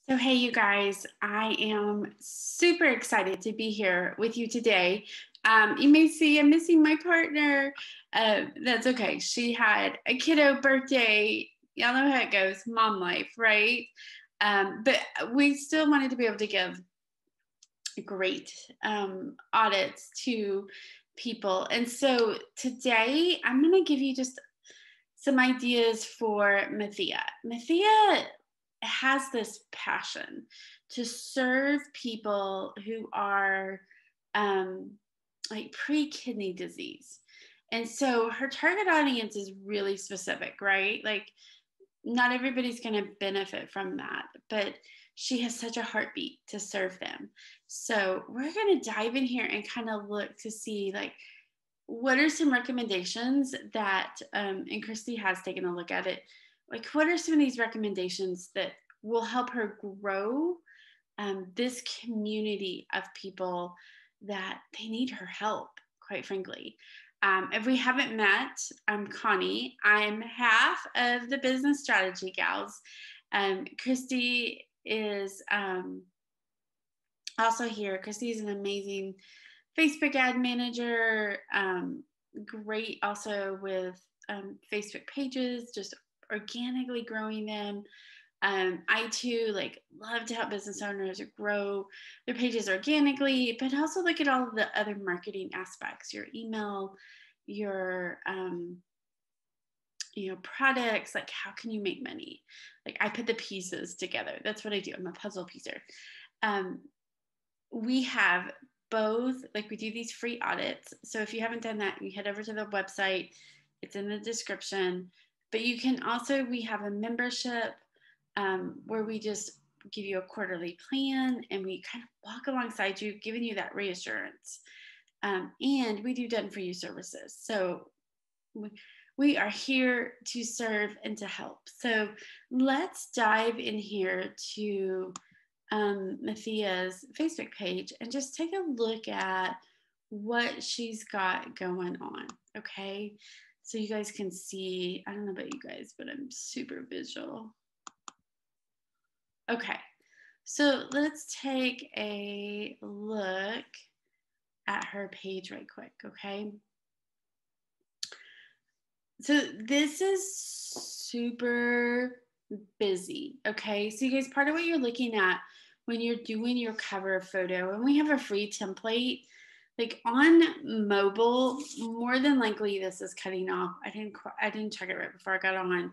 So, hey, you guys, I am super excited to be here with you today. You may see I'm missing my partner. That's okay. She had a kiddo birthday. Y'all know how it goes, mom life, right? But we still wanted to be able to give great audits to people. And so today I'm going to give you just some ideas for Mathia. Mathia has this passion to serve people who are um, like pre-kidney disease. And so her target audience is really specific, right? Like not everybody's going to benefit from that, but she has such a heartbeat to serve them. So we're going to dive in here and kind of look to see like what are some recommendations that and Christy has taken a look at it, like what are some of these recommendations that will help her grow this community of people that they need her help, quite frankly. If we haven't met, I'm Connie. I'm half of the Business Strategy Gals. Christy is also here. Christy is an amazing Facebook ad manager, great also with Facebook pages, just organically growing them. I too like love to help business owners grow their pages organically, but also look at all of the other marketing aspects, your email, your products, like how can you make money? Like I put the pieces together. That's what I do. I'm a puzzle piecer. We have both, like we do these free audits. So if you haven't done that, you head over to the website. It's in the description. But you can also, we have a membership where we just give you a quarterly plan and we kind of walk alongside you, giving you that reassurance. And we do done for you services. So we are here to serve and to help. So let's dive in here to Mathia's Facebook page and just take a look at what she's got going on. Okay. So you guys can see, I don't know about you guys, but I'm super visual. Okay. So let's take a look at her page right quick. Okay. So this is super busy. Okay. So you guys, part of what you're looking at when you're doing your cover photo, and we have a free template, like on mobile, more than likely this is cutting off. I didn't check it right before I got on.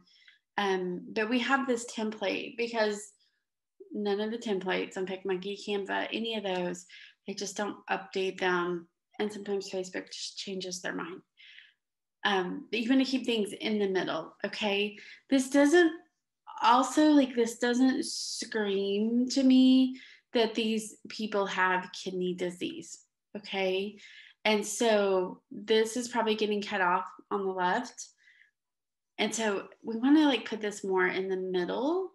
But we have this template because none of the templates on PicMonkey, Canva, any of those, they just don't update them. And sometimes Facebook just changes their mind. But you want to keep things in the middle, okay? This doesn't scream to me that these people have kidney disease, okay? And so this is probably getting cut off on the left. And so we want to like put this more in the middle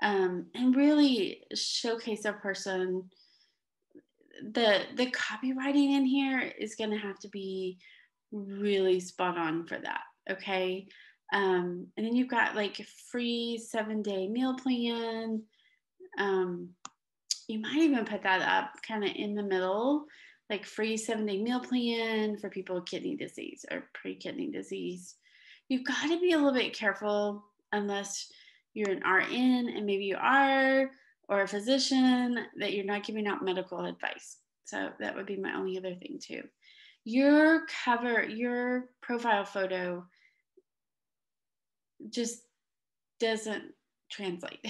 and really showcase a person. The copywriting in here is going to have to be really spot on for that. Okay. And then you've got like a free 7-day meal plan. You might even put that up kind of in the middle, like free 7-day meal plan for people with kidney disease or pre-kidney disease. You've got to be a little bit careful unless you're an RN and maybe you are, or a physician, that you're not giving out medical advice. So that would be my only other thing too. Your profile photo just doesn't translate.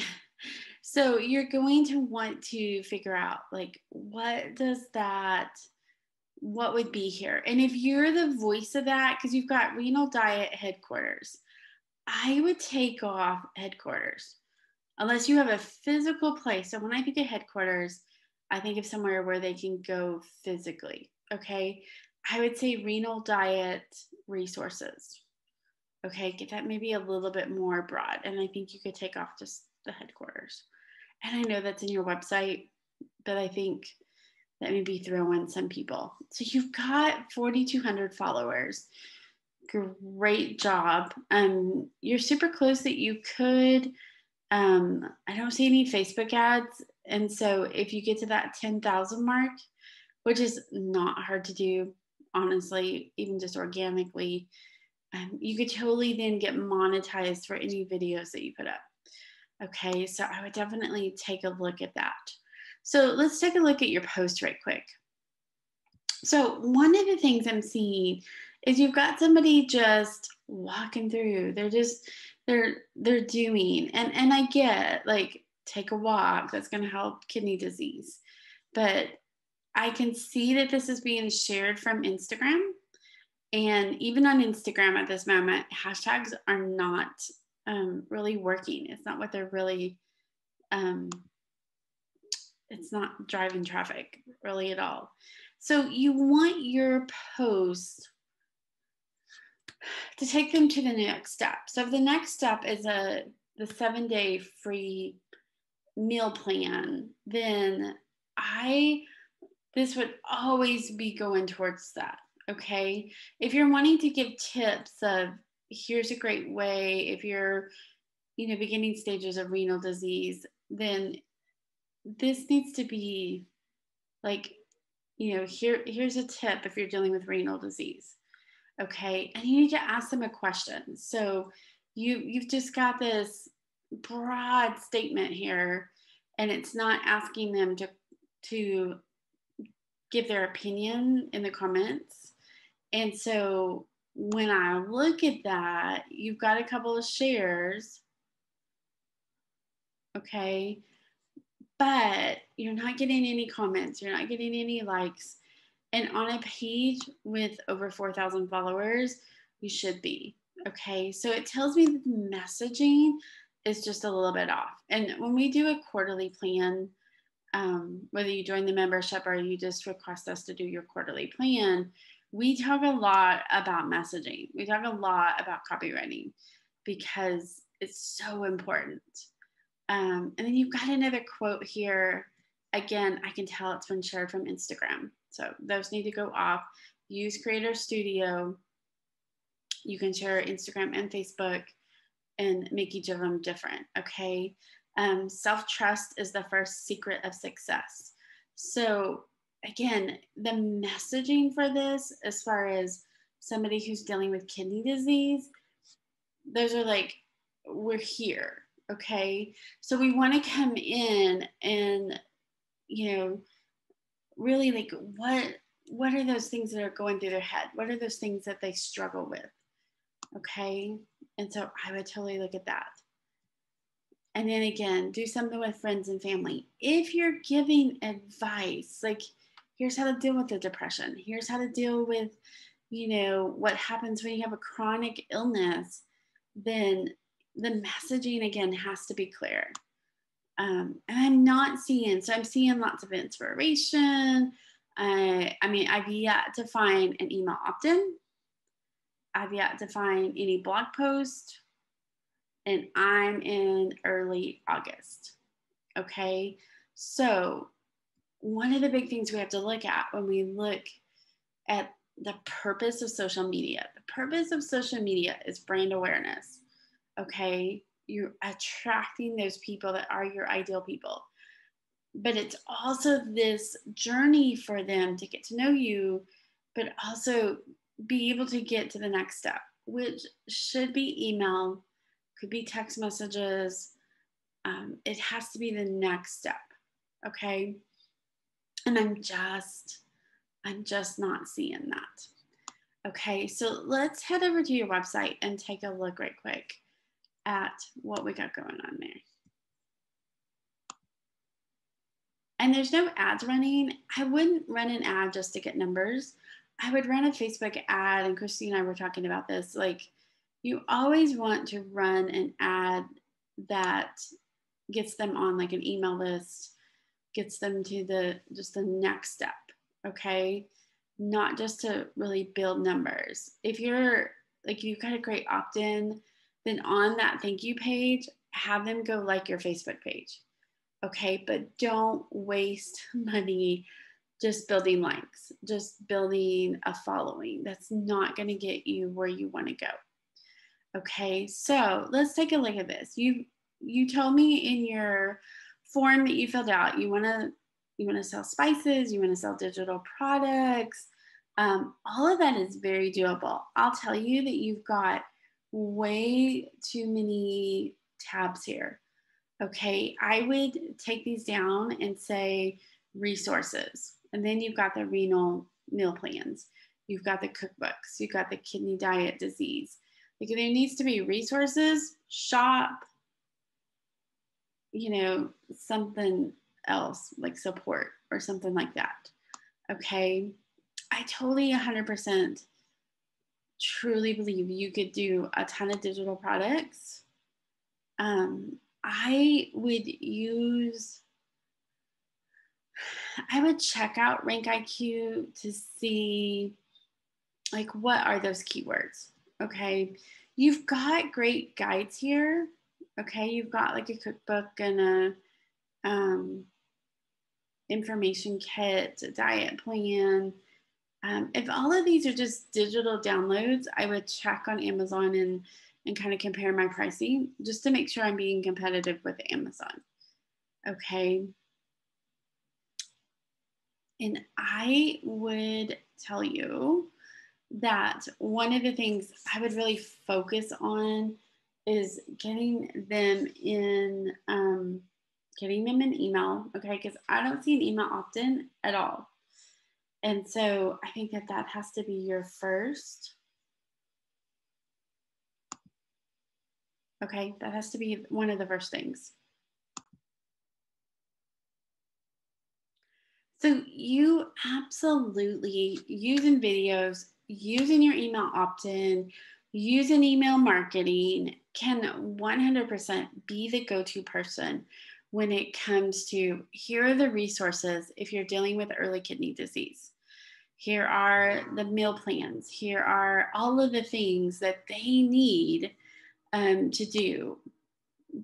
So you're going to want to figure out like, what would be here? And if you're the voice of that, because you've got Renal Diet headquarters, I would take off headquarters unless you have a physical place. So when I think of headquarters, I think of somewhere where they can go physically. Okay. I would say Renal Diet resources. Okay. Get that maybe a little bit more broad. And I think you could take off just the headquarters. And I know that's in your website, but I think that may be throwing some people. So you've got 4,200 followers. Great job. You're super close that you could I don't see any Facebook ads. And so if you get to that 10,000 mark, which is not hard to do, honestly, even just organically, you could totally then get monetized for any videos that you put up. Okay, so I would definitely take a look at that. So let's take a look at your post right quick. So one of the things I'm seeing is you've got somebody just walking through. They're doing, and I get like take a walk, that's going to help kidney disease. But I can see that this is being shared from Instagram. And even on Instagram at this moment, hashtags are not really working. It's not what they're really, it's not driving traffic really at all. So you want your post to take them to the next step. So if the next step is the 7-day free meal plan, then this would always be going towards that. Okay. If you're wanting to give tips of here's a great way, if you're, beginning stages of renal disease, then this needs to be like, here's a tip if you're dealing with renal disease. Okay. And you need to ask them a question. So you've just got this broad statement here, and it's not asking them to give their opinion in the comments. And so when I look at that, you've got a couple of shares, okay, but you're not getting any comments, you're not getting any likes. And on a page with over 4,000 followers, you should be, okay? So it tells me that the messaging is just a little bit off. And when we do a quarterly plan, whether you join the membership or you just request us to do your quarterly plan, we talk a lot about messaging. We talk a lot about copywriting because it's so important. And then you've got another quote here. Again, I can tell it's been shared from Instagram. So those need to go off. Use Creator Studio. You can share Instagram and Facebook and make each of them different, okay? Self-trust is the first secret of success. So again, the messaging for this, as far as somebody who's dealing with kidney disease, those are like, we're here, okay? So we want to come in and, really like, what are those things that are going through their head? What are those things that they struggle with? Okay. And so I would totally look at that. And then again, do something with friends and family. If you're giving advice, like here's how to deal with the depression, here's how to deal with, what happens when you have a chronic illness, then the messaging again has to be clear. And I'm seeing lots of inspiration. I've yet to find an email opt-in. I've yet to find any blog post, and I'm in early August. Okay. So one of the big things we have to look at when we look at the purpose of social media, the purpose of social media is brand awareness. Okay. You're attracting those people that are your ideal people. But it's also this journey for them to get to know you, but also be able to get to the next step, which should be email, could be text messages. It has to be the next step. Okay. And I'm just not seeing that. Okay. So let's head over to your website and take a look right quick at what we got going on there. And there's no ads running. I wouldn't run an ad just to get numbers. I would run a Facebook ad, and Christy and I were talking about this. Like, you always want to run an ad that gets them on like an email list, gets them to just the next step, okay? Not just to really build numbers. If you're like, you've got a great opt-in, then on that thank you page, have them go like your Facebook page, okay? But don't waste money just building likes, just building a following. That's not going to get you where you want to go. Okay, so let's take a look at this. you told me in your form that you filled out, you want to sell spices, you want to sell digital products. All of that is very doable. I'll tell you that you've got way too many tabs here. Okay, I would take these down and say resources. And then you've got the renal meal plans. You've got the cookbooks. You've got the kidney diet disease. Like there needs to be resources, shop, something else like support or something like that. Okay, I totally 100% truly believe you could do a ton of digital products. I would check out RankIQ to see like what are those keywords. Okay, you've got great guides here. Okay, you've got like a cookbook and a information kit, a diet plan. If all of these are just digital downloads, I would check on Amazon and kind of compare my pricing just to make sure I'm being competitive with Amazon. Okay. And I would tell you that one of the things I would really focus on is getting them in email. Okay. Because I don't see an email opt-in at all. And so I think that has to be your first. Okay, that has to be one of the first things. So you absolutely using videos, using your email opt-in, using email marketing can 100% be the go-to person when it comes to here are the resources if you're dealing with early kidney disease. Here are the meal plans. Here are all of the things that they need to do.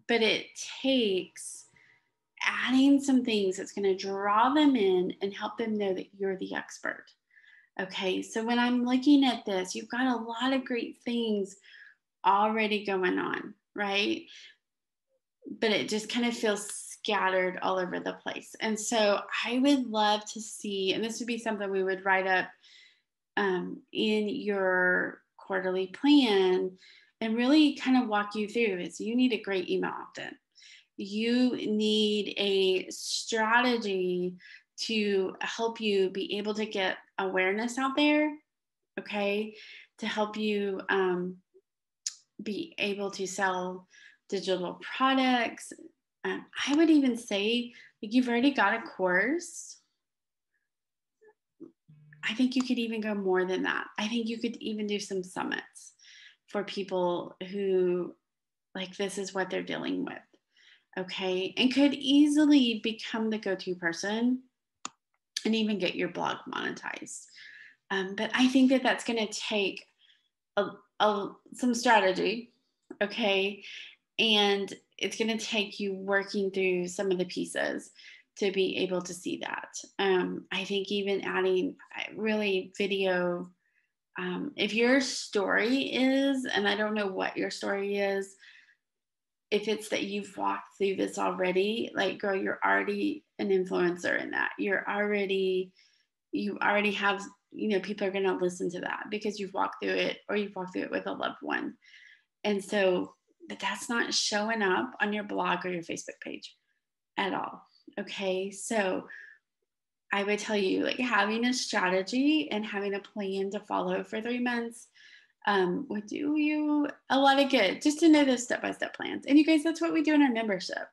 But it takes adding some things that's going to draw them in and help them know that you're the expert. Okay, so when I'm looking at this, you've got a lot of great things already going on, right? But it just kind of feels scattered all over the place. And so I would love to see, and this would be something we would write up in your quarterly plan and really kind of walk you through is you need a great email opt-in. You need a strategy to help you be able to get awareness out there, okay, to help you be able to sell digital products. I would even say like you've already got a course. I think you could even go more than that. I think you could even do some summits for people who like this is what they're dealing with. Okay, and could easily become the go-to person and even get your blog monetized. But I think that's going to take some strategy, okay, and it's going to take you working through some of the pieces to be able to see that. I think even adding really video. If your story is, and I don't know what your story is, if it's that you've walked through this already, like girl, you're already an influencer in that. You already have, people are going to listen to that because you've walked through it or you've walked through it with a loved one. And so, but that's not showing up on your blog or your Facebook page at all. Okay. So I would tell you like having a strategy and having a plan to follow for 3 months would do you a lot of good just to know those step-by-step plans. And you guys, that's what we do in our membership.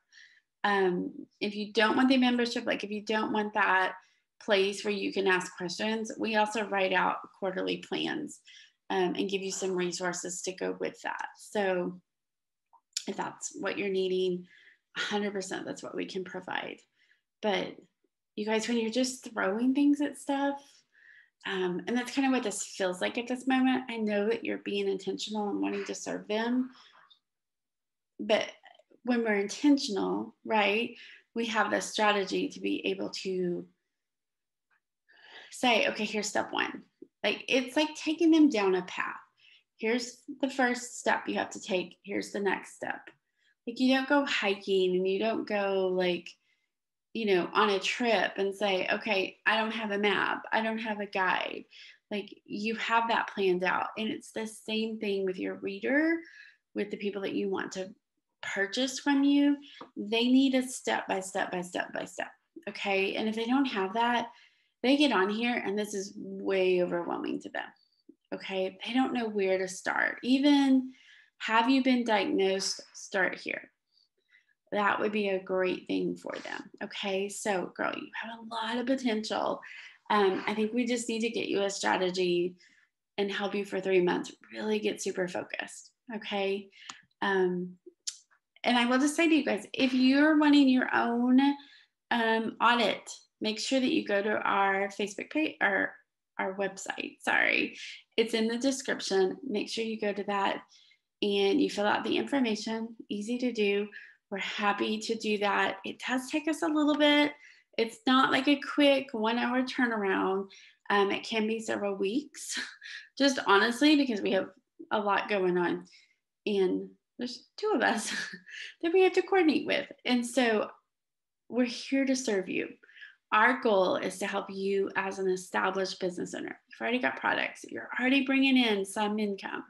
If you don't want the membership, like if you don't want that place where you can ask questions, we also write out quarterly plans and give you some resources to go with that. So if that's what you're needing, 100% that's what we can provide. But you guys, when you're just throwing things at stuff, and that's kind of what this feels like at this moment. I know that you're being intentional and wanting to serve them. But when we're intentional, right, we have this strategy to be able to say, okay, here's step one. Like it's like taking them down a path. Here's the first step you have to take. Here's the next step. Like you don't go hiking and you don't go like, on a trip and say, okay, I don't have a map, I don't have a guide. Like you have that planned out. And it's the same thing with your reader, with the people that you want to purchase from you. They need a step by step by step by step. Okay. And if they don't have that, they get on here and this is way overwhelming to them. Okay. They don't know where to start. Even have you been diagnosed? Start here. That would be a great thing for them. Okay, so girl, you have a lot of potential. I think we just need to get you a strategy and help you for 3 months. Really get super focused. Okay. Um, and I will just say to you guys, if you're wanting your own audit, make sure that you go to our Facebook page or our website. Sorry, it's in the description. Make sure you go to that and you fill out the information. Easy to do. We're happy to do that. It does take us a little bit. It's not like a quick 1 hour turnaround. It can be several weeks, just honestly, because we have a lot going on. And there's 2 of us that we have to coordinate with. And so we're here to serve you. Our goal is to help you as an established business owner. You've already got products, you're already bringing in some income,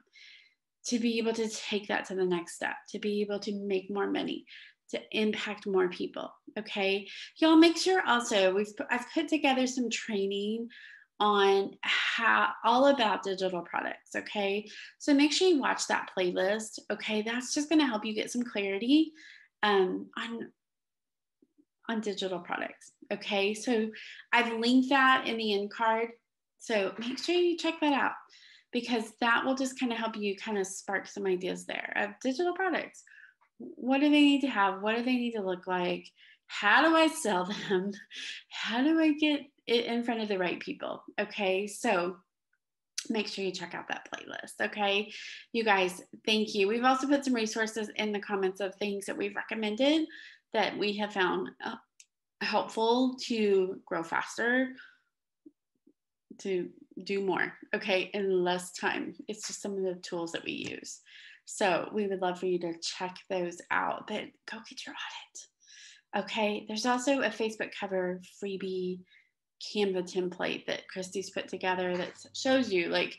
to be able to take that to the next step, to be able to make more money, to impact more people. Okay. Y'all make sure also I've put together some training on how all about digital products. Okay. So make sure you watch that playlist. Okay. That's just going to help you get some clarity on digital products. Okay. So I've linked that in the end card. So make sure you check that out, because that will just kind of help you kind of spark some ideas there of digital products. What do they need to have? What do they need to look like? How do I sell them? How do I get it in front of the right people? Okay, so make sure you check out that playlist. Okay, you guys, thank you. We've also put some resources in the comments of things that we've recommended that we have found helpful to grow faster, to do more, okay, in less time. It's just some of the tools that we use. So we would love for you to check those out, but go get your audit. Okay, there's also a Facebook cover freebie Canva template that Christy's put together that shows you like,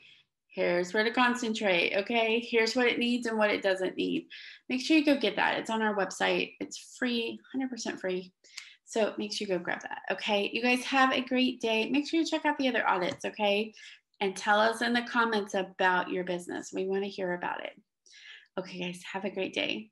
here's where to concentrate. Okay, here's what it needs and what it doesn't need. Make sure you go get that. It's on our website. It's free, 100% free. So make sure you go grab that. Okay, you guys have a great day. Make sure you check out the other audits. Okay, and tell us in the comments about your business. We want to hear about it. Okay, guys, have a great day.